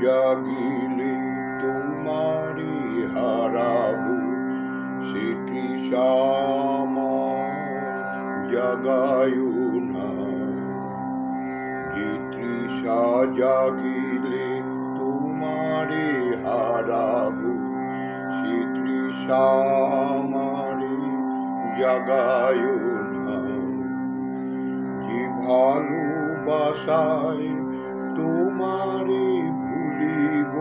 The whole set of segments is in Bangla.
জাগিলে তোমারি হারাবো, সে তৃষা জাগায়ু না। যে তৃষা জাগিলে তোমারে হারাবো, সে তৃষা জাগায়ু না। যে ভালোবাসায় তোমারে ভুলিব,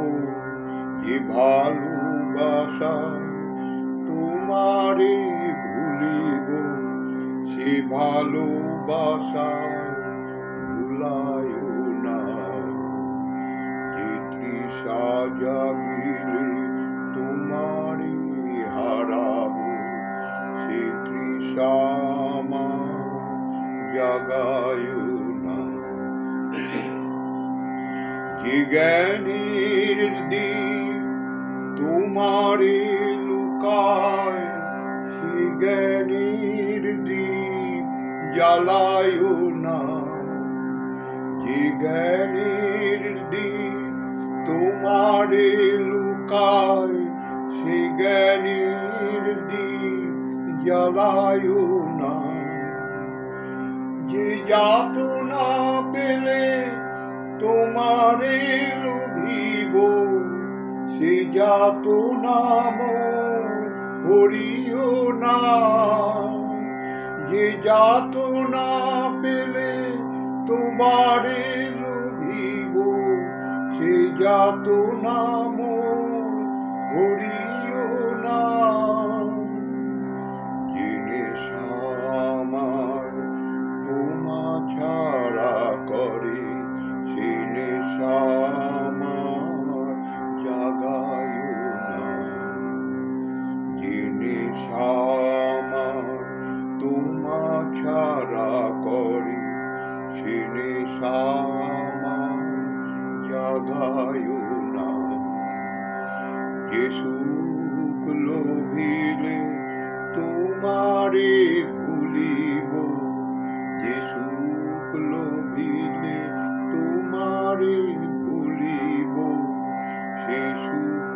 যে ভালোবাসায় তোমারে ভুলিব, সে ভালোবাসায় ভুলায় না। যে তৃষা জাগিলে তোমারে হারাবো, সে তৃষা জাগায় না। যে জ্ঞানের দ্বীপ তোমারে লুকায়, সে জ্ঞানের দ্বীপ জ্বালায় না। যে জ্ঞানের দ্বীপ তোমারে লুকায়, সে জ্ঞানের দ্বীপ জ্বালায় না। যে যাতনা পেলে তোমারে লোভিব, সে যাতনা করিও না। যে যাতনা পেলে তোমারে লোভিব, সে যাতনা করিও না। জিনিস আমার তোমা ছাড়া করে, সে নেশা আমার জাগায় না। যে নেশা আমার তোমা ছাড়া করে, সে নেশা আমার জাগায় না। যে সুখ লোভিলে তোমারে ভুলিব, যে সুখ লোভিলে তোমারে ভুলিব, সে সুখ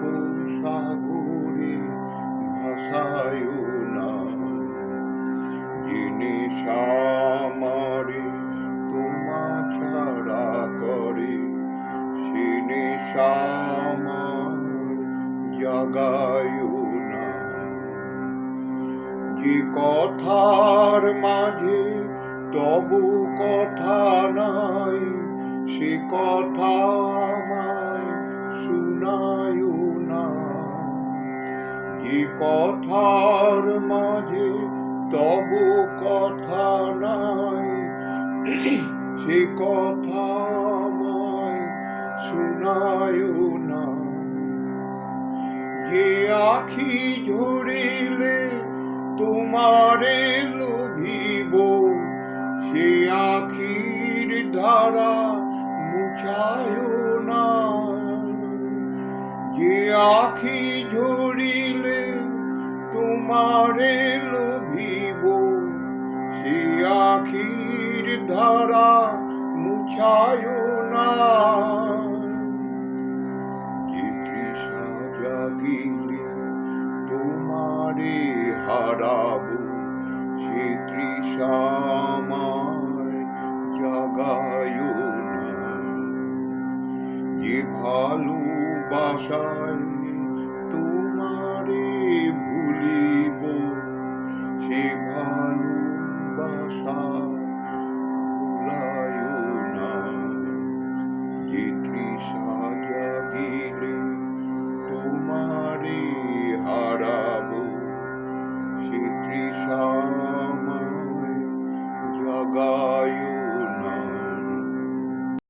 সাগরে ভাসায় না। যে নেশা আমারে তোমা ছাড়া করে, সে নেশা আমার জাগায় না। যে কথার মাঝে তবু কথা নাই, সে কথা আমায় শুনায় না। যে কথার মাঝে তবু কথা নাই, সে কথা আমায় শুনায় না। যে আখি ঝরিলে তোমারে লোভিব, সে আখির ধারা মুছায় না। যে আখি ঝরিলে তোমারে লোভিব, সে আখির ধারা মুছায় না। যে তৃষা জাগিলে তোমারে হারাবো, সে তৃষা আমায় জাগায় না। যে ভালোবাসায় তোমারে ভুলিব, সে ভালোবাসা